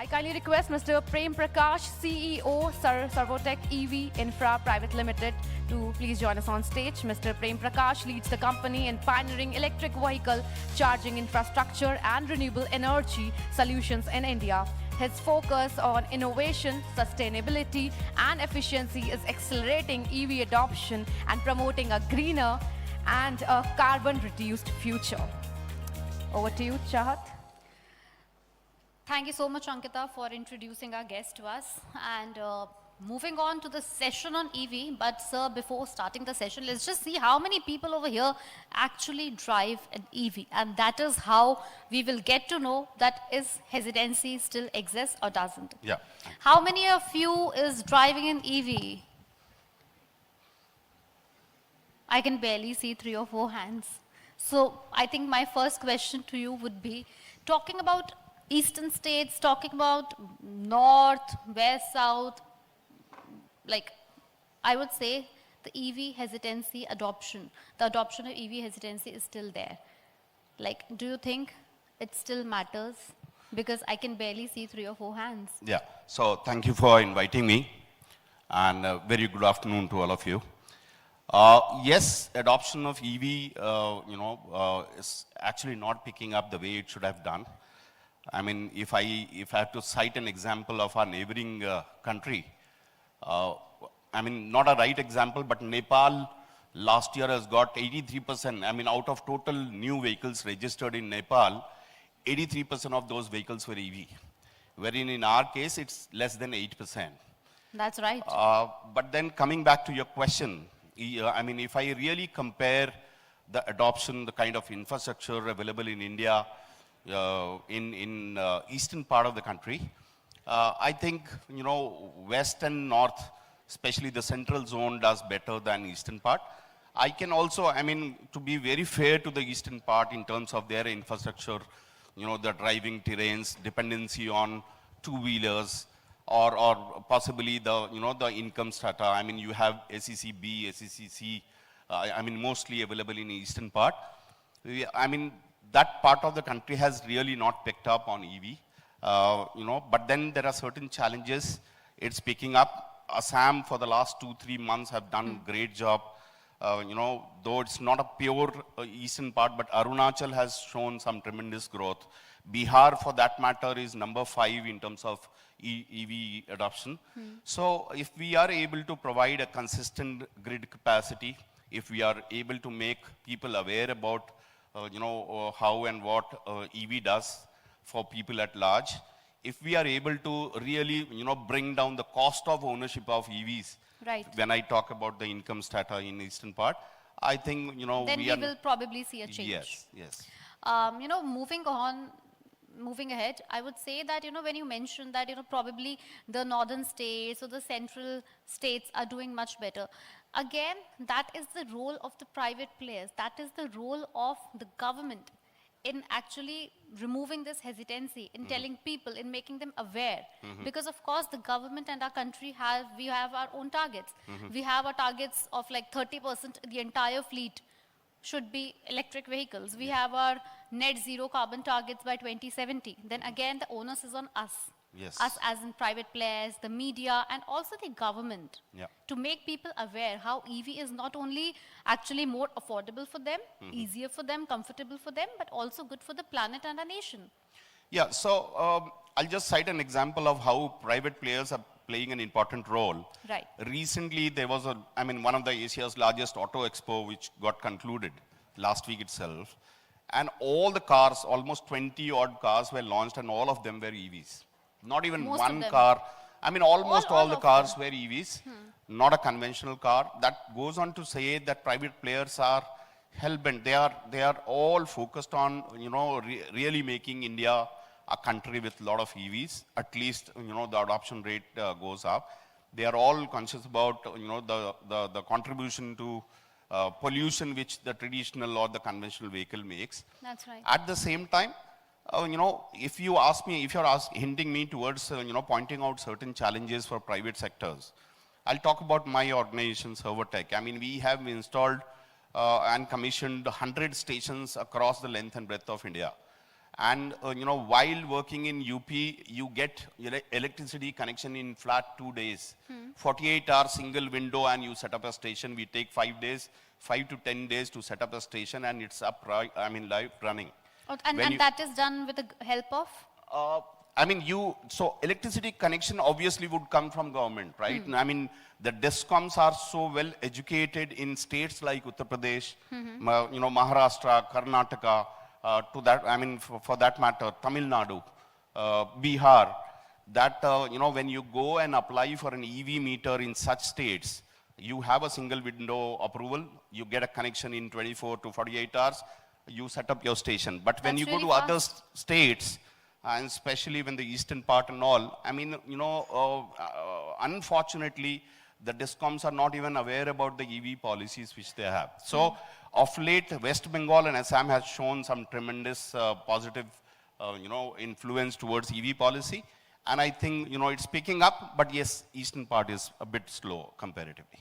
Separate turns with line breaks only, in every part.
I kindly request Mr. Prem Prakash, CEO, Servotech EV Infra Pvt, to please join us on stage. Mr. Prem Prakash leads the company in pioneering electric vehicle charging infrastructure and renewable energy solutions in India. His focus on innovation, sustainability, and efficiency is accelerating EV adoption and promoting a greener and a carbon-reduced future. Over to you, Chahat.
Thank you so much, Ankita, for introducing our guest to us. And moving on to the session on EV, but sir, before starting the session, let's just see how many people over here actually drive an EV. And that is how we will get to know that is hesitancy still exists or doesn't.
Yeah.
How many of you is driving an EV? I can barely see 3 or 4 hands. So I think my first question to you would be, talking about eastern states, talking about north, west, south, like I would say the EV hesitancy adoption, the adoption of EV hesitancy is still there. Like, do you think it still matters? Because I can barely see 3 or 4 hands.
Yeah, so thank you for inviting me, and very good afternoon to all of you. Yes, adoption of EV, is actually not picking up the way it should have done. I mean, if I have to cite an example of our neighboring country, I mean, not a right example, but Nepal last year has got 83%. I mean, out of total new vehicles registered in Nepal, 83% of those vehicles were EV, wherein in our case, it's less than 8%.
That's right.
But then coming back to your question, I mean, if I really compare the adoption, the kind of infrastructure available in India, in eastern part of the country, I think, west and north, especially the central zone, does better than eastern part. I can also, I mean, to be very fair to the eastern part in terms of their infrastructure, the driving terrains, dependency on two-wheelers, or possibly the, the income strata. I mean, you have SEC B, SEC C, I mean, mostly available in eastern part. I mean, that part of the country has really not picked up on EV, but then there are certain challenges. It's picking up. Assam for the last 2-3 months have done great job. Though it's not a pure eastern part, but Arunachal has shown some tremendous growth. Bihar, for that matter, is number 5 in terms of EV adoption. So if we are able to provide a consistent grid capacity, if we are able to make people aware about how and what EV does for people at large, if we are able to really, bring down the cost of ownership of EVs,
right.
When I talk about the income strata in eastern part, I think,
then we will probably see a change.
Yes, yes.
Moving ahead, I would say that, when you mentioned that, probably the northern states or the central states are doing much better. Again, that is the role of the private players. That is the role of the government in actually removing this hesitancy, in telling people, in making them aware. Because of course, the government and our country we have our own targets. We have our targets of like 30% the entire fleet should be electric vehicles. We have our net zero carbon targets by 2070. Then again, the onus is on us.
Yes.
Us as in private players, the media, and also the government, to make people aware how EV is not only actually more affordable for them, easier for them, comfortable for them, but also good for the planet and our nation.
Yeah, so I'll just cite an example of how private players are playing an important role.
Right.
Recently, there was one of the Asia's largest auto expo, which got concluded last week itself. And all the cars, almost 20 odd cars were launched, and all of them were EVs. Not even one car. I mean, almost all the cars were EVs, not a conventional car. That goes on to say that private players are hell-bent. They are all focused on, really making India a country with a lot of EVs. At least, the adoption rate goes up. They are all conscious about, the contribution to pollution which the traditional or the conventional vehicle makes.
That's right.
At the same time, if you ask me, if you're hinting me towards, pointing out certain challenges for private sectors, I'll talk about my organization, Servotech. I mean, we have installed and commissioned 100 stations across the length and breadth of India. And while working in UP, you get electricity connection in flat 2 days. 48-hour single window, and you set up a station. We take 5 days, 5 to 10 days to set up a station, and it's up, live running.
Oh, and that is done with the help of?
So electricity connection obviously would come from government, right? The DISCOMs are so well educated in states like Uttar Pradesh, Maharashtra, Karnataka, for that matter, Tamil Nadu, Bihar, that, when you go and apply for an EV meter in such states, you have a single window approval, you get a connection in 24 to 48 hours, you set up your station. But when you go to other states, and especially when the eastern part and all, unfortunately, the DISCOMs are not even aware about the EV policies which they have. So, of late, West Bengal and Assam has shown some tremendous positive, influence towards EV policy. And I think, it's picking up, but yes, eastern part is a bit slow comparatively.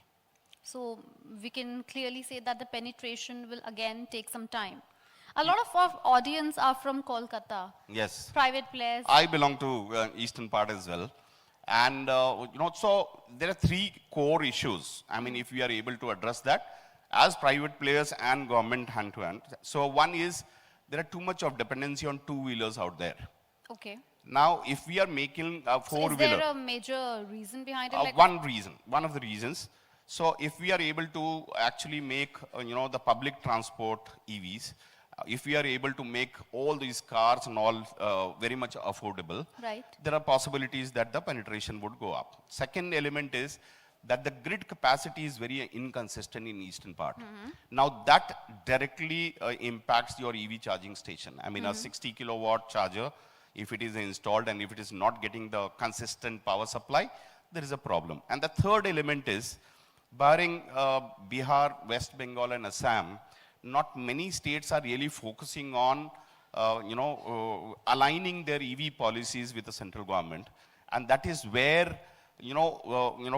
So, we can clearly say that the penetration will again take some time. A lot of our audience are from Kolkata.
Yes.
Private players.
I belong to eastern part as well. And, so there are 3 core issues. If we are able to address that as private players and government hand to hand. So one is there are too much of dependency on 2-wheelers out there.
Okay.
Now, if we are making a 4-wheeler.
So is there a major reason behind it?
One of the reasons. So if we are able to actually make, the public transport EVs, if we are able to make all these cars and all very much affordable,
right,
there are possibilities that the penetration would go up. Second element is that the grid capacity is very inconsistent in eastern part. Now that directly impacts your EV charging station. A 60 kilowatt charger, if it is installed and if it is not getting the consistent power supply, there is a problem. And the third element is, barring Bihar, West Bengal and Assam, not many states are really focusing on, aligning their EV policies with the central government. And that is where,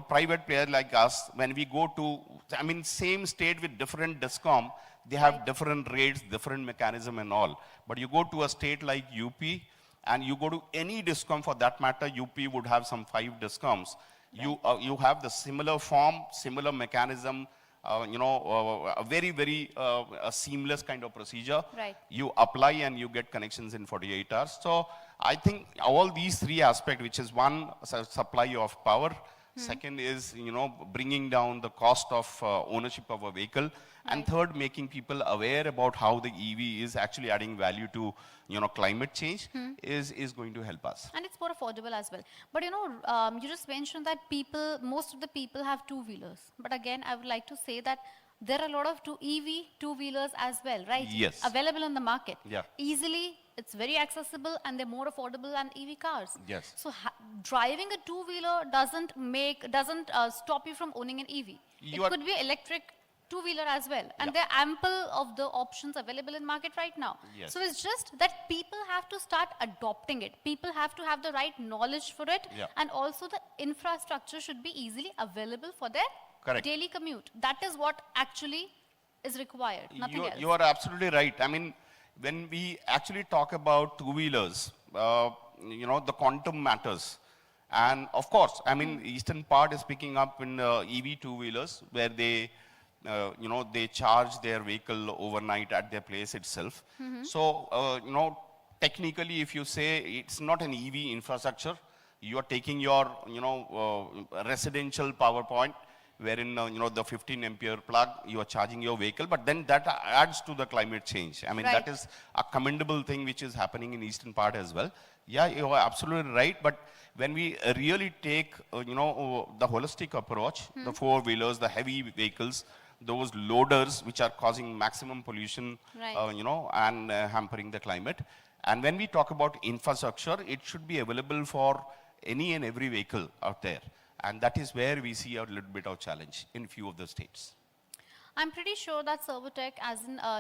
private players like us, when we go to, same state with different DISCOM, they have different rates, different mechanism and all. But you go to a state like UP, and you go to any DISCOM for that matter, UP would have some 5 DISCOMs. You have the similar form, similar mechanism, a very, very seamless kind of procedure.
Right.
You apply and you get connections in 48 hours. So I think all these 3 aspects, which is one, supply of power. Second is, bringing down the cost of ownership of a vehicle. Right. And third, making people aware about how the EV is actually adding value to, climate change is going to help us.
And it's more affordable as well. But you just mentioned that most of the people have 2-wheelers. But again, I would like to say that there are a lot of EV 2-wheelers as well, right?
Yes.
Available in the market.
Yeah.
Easily, it's very accessible and they're more affordable than EV cars.
Yes.
So driving a 2-wheeler doesn't stop you from owning an EV. It could be electric 2-wheeler as well. And there are ample of the options available in market right now.
Yes.
So it's just that people have to start adopting it. People have to have the right knowledge for it.
Yeah.
And also the infrastructure should be easily available for their
Correct.
daily commute. That is what actually is required, nothing else.
You are absolutely right. When we actually talk about 2-wheelers, the quantum matters. And of course, eastern part is picking up in EV 2-wheelers where they, they charge their vehicle overnight at their place itself. So, technically, if you say it's not an EV infrastructure, you are taking your, residential power point, wherein, the 15 ampere plug, you are charging your vehicle, but then that adds to the climate change.
Right.
That is a commendable thing which is happening in eastern part as well. Yeah, you are absolutely right, but when we really take, the holistic approach, the 4-wheelers, the heavy vehicles, those loaders which are causing maximum pollution,
right,
and hampering the climate. And when we talk about infrastructure, it should be available for any and every vehicle out there. And that is where we see a little bit of challenge in few of the states.
I'm pretty sure that Servotech,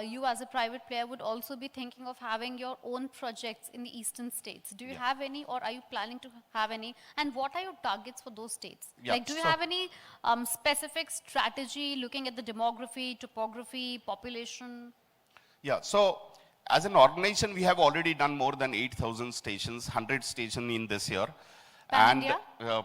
you as a private player, would also be thinking of having your own projects in the eastern states. Do you have any, or are you planning to have any? And what are your targets for those states?
Yeah.
Do you have any specific strategy looking at the demography, topography, population?
Yeah, so as an organization, we have already done more than 8,000 stations, 100 stations in this year.
Pan-India?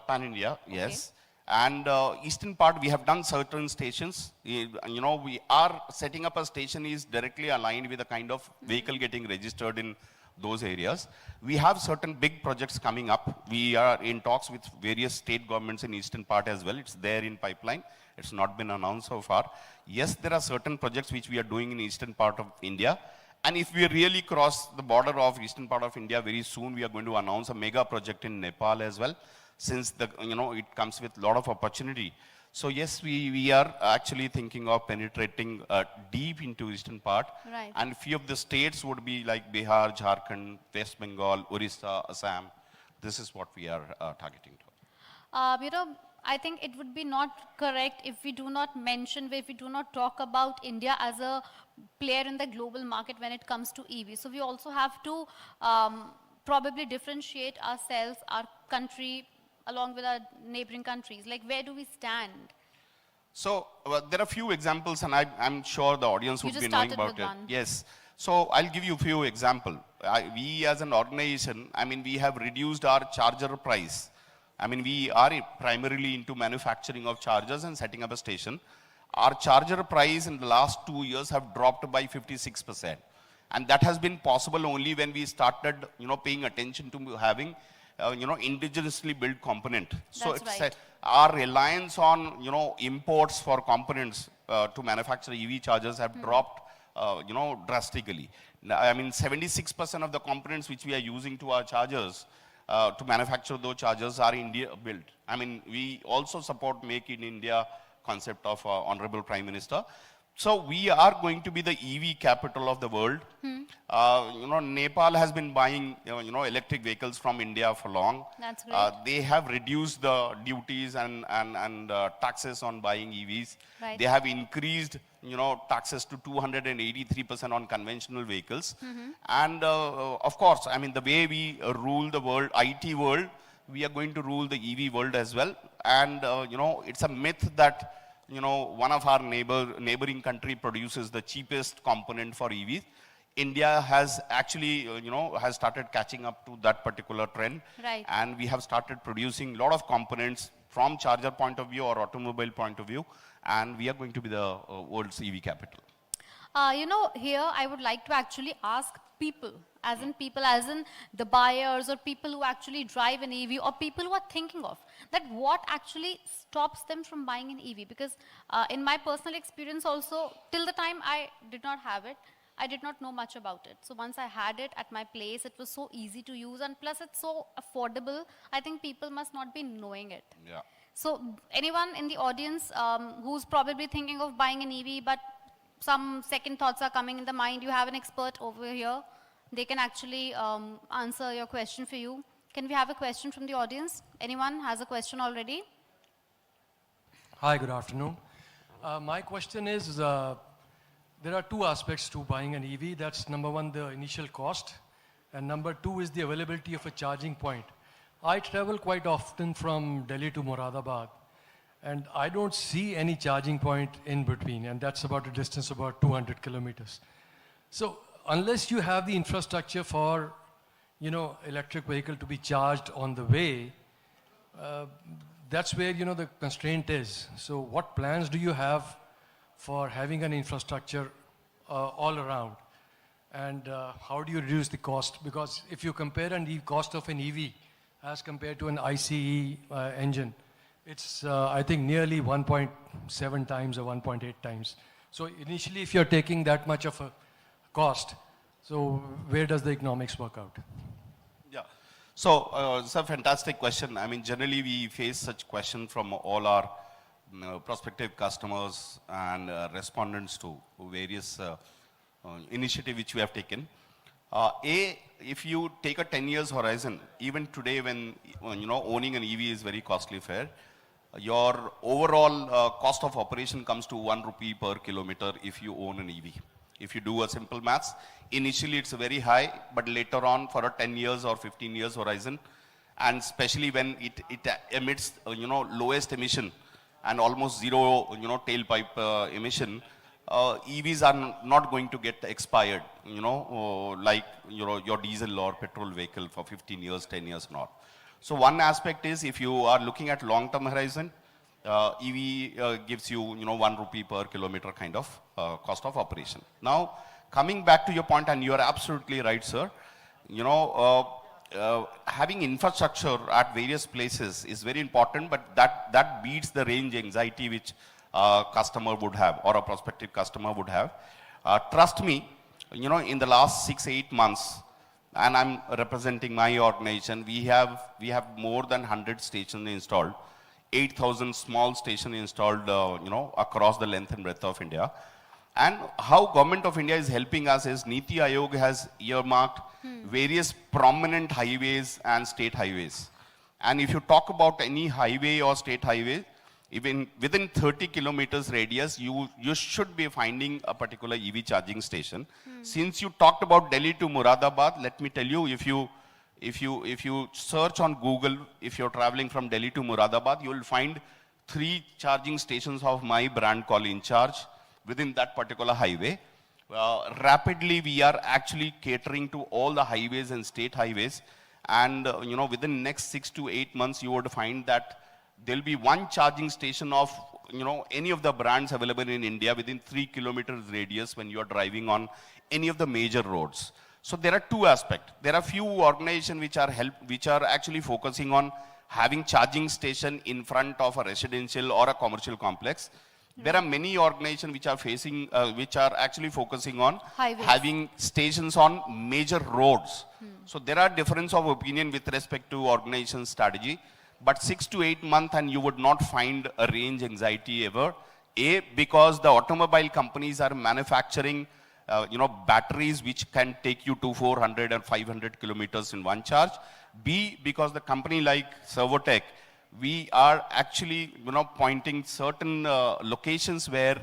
Pan-India, yes. And eastern part, we have done certain stations. You know, we are setting up a station is directly aligned with the kind of vehicle getting registered in those areas. We have certain big projects coming up. We are in talks with various state governments in eastern part as well. It's there in pipeline. It's not been announced so far. Yes, there are certain projects which we are doing in eastern part of India. And if we really cross the border of eastern part of India very soon, we are going to announce a mega project in Nepal as well, since the, you know, it comes with a lot of opportunity. So yes, we are actually thinking of penetrating deep into eastern part.
Right.
And few of the states would be like Bihar, Jharkhand, West Bengal, Orissa, Assam. This is what we are targeting to.
You know, I think it would be not correct if we do not mention, if we do not talk about India as a player in the global market when it comes to EV. So we also have to probably differentiate ourselves, our country, along with our neighboring countries. Like, where do we stand?
So there are few examples, and I'm sure the audience would be knowing about it.
One.
Yes. So I'll give you a few examples. We as an organization, I mean, we have reduced our charger price. I mean, we are primarily into manufacturing of chargers and setting up a station. Our charger price in the last 2 years have dropped by 56%. And that has been possible only when we started, you know, paying attention to having, you know, indigenously built component. So
That's
it's
right.
Our reliance on, you know, imports for components to manufacture EV chargers have dropped, you know, drastically. I mean, 76% of the components which we are using to our chargers to manufacture those chargers are India built. I mean, we also support Make in India concept of Honorable Prime Minister. So we are going to be the EV capital of the world. You know, Nepal has been buying, you know, electric vehicles from India for long.
That's great.
They have reduced the duties and taxes on buying EVs.
Right.
They have increased, you know, taxes to 283% on conventional vehicles. And of course, I mean, the way we rule the world, IT world, we are going to rule the EV world as well. And, you know, it's a myth that, you know, one of our neighboring country produces the cheapest component for EVs. India has actually, you know, has started catching up to that particular trend.
Right.
And we have started producing a lot of components from charger point of view or automobile point of view. And we are going to be the world's EV capital.
You know, here I would like to actually ask people, as in the buyers or people who actually drive an EV or people who are thinking of, that what actually stops them from buying an EV? Because in my personal experience also, till the time I did not have it, I did not know much about it. So once I had it at my place, it was so easy to use, and plus it's so affordable. I think people must not be knowing it.
Yeah.
So anyone in the audience who's probably thinking of buying an EV, but some second thoughts are coming in the mind, you have an expert over here. They can actually answer your question for you. Can we have a question from the audience? Anyone has a question already?
Hi, good afternoon. My question is, there are two aspects to buying an EV. That's number one, the initial cost, and number two is the availability of a charging point. I travel quite often from Delhi to Moradabad, and I don't see any charging point in between, and that's about a distance of about 200 kilometers. So unless you have the infrastructure for, you know, electric vehicle to be charged on the way, that's where, you know, the constraint is. So what plans do you have for having an infrastructure all around? And how do you reduce the cost? Because if you compare the cost of an EV as compared to an ICE engine, it's, I think, nearly 1.7 times or 1.8 times. So initially, if you're taking that much of a cost, so where does the economics work out?
Yeah. So it's a fantastic question. I mean, generally we face such questions from all our prospective customers and respondents to various initiatives which we have taken. If you take a 10 years horizon, even today when you know, owning an EV is very costly fare, your overall cost of operation comes to 1 rupee per kilometer if you own an EV. If you do a simple maths, initially it's very high, but later on for a 10 years or 15 years horizon, and especially when it emits, you know, lowest emission and almost zero, you know, tailpipe emission, EVs are not going to get expired, like your diesel or petrol vehicle for 15 years, 10 years, not. So one aspect is if you are looking at long-term horizon, EV gives you, 1 rupee per kilometer kind of cost of operation. Now, coming back to your point, and you are absolutely right, sir, having infrastructure at various places is very important, but that beats the range anxiety which a customer would have or a prospective customer would have. Trust me, in the last 6-8 months, and I'm representing my organization, we have more than 100 stations installed, 8,000 small stations installed, across the length and breadth of India. And how Government of India is helping us is Niti Aayog has earmarked various prominent highways and state highways. And if you talk about any highway or state highway, even within 30 kilometers radius, you should be finding a particular EV charging station. Since you talked about Delhi to Moradabad, let me tell you, if you search on Google, if you're traveling from Delhi to Moradabad, you will find 3 charging stations of my brand called Incharz within that particular highway. Rapidly, we are actually catering to all the highways and state highways. And, within next 6 to 8 months, you would find that there'll be 1 charging station of, any of the brands available in India within 3 kilometers radius when you are driving on any of the major roads. So there are 2 aspects. There are few organizations which are actually focusing on having charging station in front of a residential or a commercial complex. There are many organizations which are actually focusing on
Highways.
having stations on major roads. So there are difference of opinion with respect to organization strategy. But 6 to 8 months and you would not find a range anxiety ever. A, because the automobile companies are manufacturing, batteries which can take you to 400 and 500 kilometers in one charge. B, because the company like Servotech, we are actually, pointing certain locations where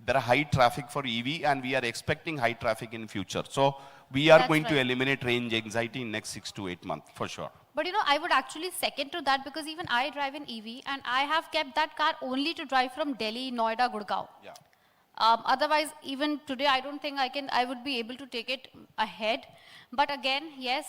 there are high traffic for EV and we are expecting high traffic in future. So we are
That's
going to
right.
eliminate range anxiety in next 6 to 8 months for sure.
But I would actually second to that because even I drive an EV and I have kept that car only to drive from Delhi, Noida, Gurgaon.
Yeah.
Otherwise, even today, I don't think I would be able to take it ahead. But again, yes,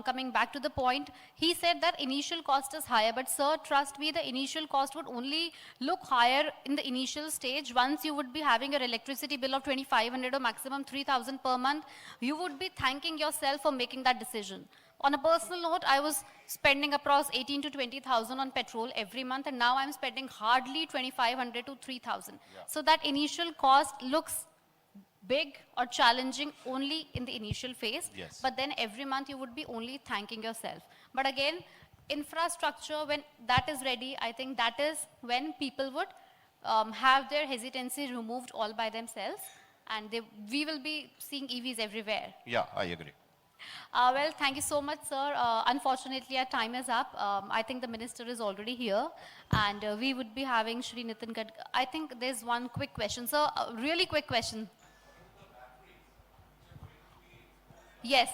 coming back to the point, he said that initial cost is higher. But sir, trust me, the initial cost would only look higher in the initial stage. Once you would be having your electricity bill of 2,500 or maximum 3,000 per month, you would be thanking yourself for making that decision. On a personal note, I was spending across 18 to 20,000 on petrol every month, and now I'm spending hardly 2,500 to 3,000.
Yeah.
So that initial cost looks big or challenging only in the initial phase,
Yes.
but then every month you would be only thanking yourself. But again, infrastructure, when that is ready, I think that is when people would have their hesitancy removed all by themselves, and we will be seeing EVs everywhere.
Yeah, I agree.
Well, thank you so much, sir. Unfortunately, our time is up. I think the minister is already here, and we would be having Shri Nitin Gadkari. I think there's one quick question. Sir, a really quick question. Yes.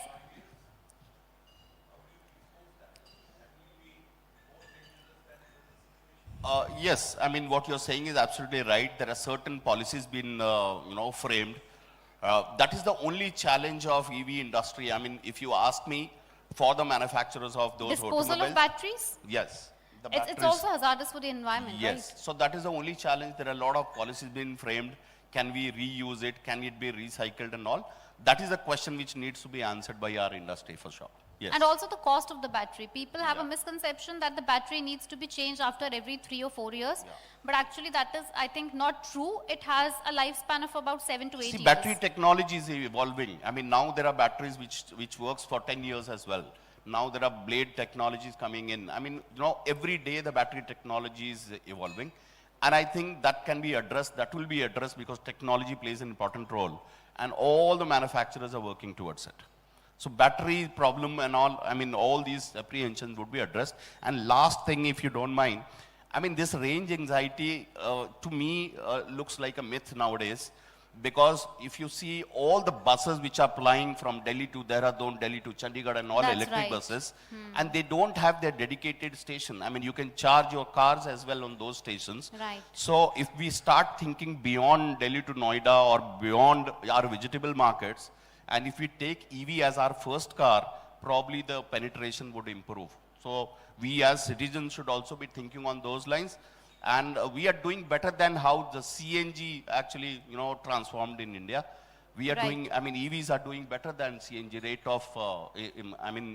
Yes, I mean, what you're saying is absolutely right. There are certain policies been, framed. That is the only challenge of EV industry. I mean, if you ask me, for the manufacturers of those
Disposal
automobiles,
of batteries?
yes. The
It's
batteries,
also hazardous for the environment,
yes.
right?
So that is the only challenge. There are a lot of policies being framed. Can we reuse it? Can it be recycled and all? That is a question which needs to be answered by our industry for sure. Yes.
And also the cost of the battery. People have a
Yeah.
misconception that the battery needs to be changed after every 3 or 4 years.
Yeah.
But actually that is, I think, not true. It has a lifespan of about 7 to 8
See,
years.
battery technology is evolving. I mean, now there are batteries which works for 10 years as well. Now there are blade technologies coming in. I mean, every day the battery technology is evolving. And I think that can be addressed, that will be addressed because technology plays an important role. And all the manufacturers are working towards it. So battery problem and all, I mean, all these apprehensions would be addressed. And last thing, if you don't mind, I mean, this range anxiety, to me, looks like a myth nowadays. because if you see all the buses which are plying from Delhi to Dehradun, Delhi to Chandigarh and all
That's
electric
right.
buses, and they don't have their dedicated station. I mean, you can charge your cars as well on those stations.
Right.
So if we start thinking beyond Delhi to Noida or beyond our vegetable markets, and if we take EV as our first car, probably the penetration would improve. So we as citizens should also be thinking on those lines. And we are doing better than how the CNG actually, transformed in India. We are
Right.
doing, I mean, EVs are doing better than CNG rate of,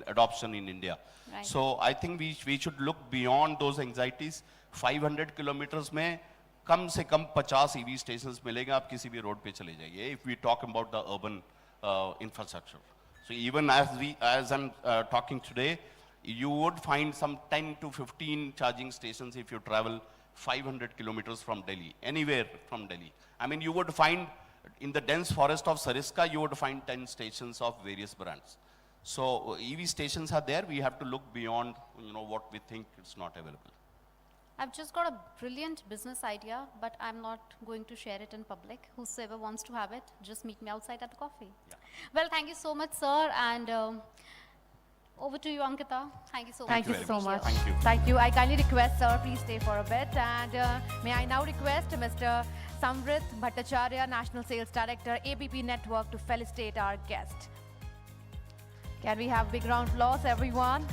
adoption in India.
Right.
So I think we should look beyond those anxieties. 500 kilometers में कम से कम 50 EV stations मिलेंगे, आप किसी भी road पे चले जाइए. If we talk about the urban infrastructure. So even as I'm talking today, you would find some 10 to 15 charging stations if you travel 500 kilometers from Delhi, anywhere from Delhi. I mean, you would find in the dense forest of Sariska, you would find 10 stations of various brands. So EV stations are there. We have to look beyond, what we think it's not available.
I've just got a brilliant business idea, but I'm not going to share it in public. Whosoever wants to have it, just meet me outside at the coffee.
Yeah.
Well, thank you so much, sir, and over to you, Ankita. Thank you so much.
Thank you
very
so
much.
much.
Thank you.
Thank you. I kindly request, sir, please stay for a bit. And may I now request Mr. Samrit Bhattacharya, National Sales Director, ABP Network, to felicitate our guest. Can we have big round applause, everyone?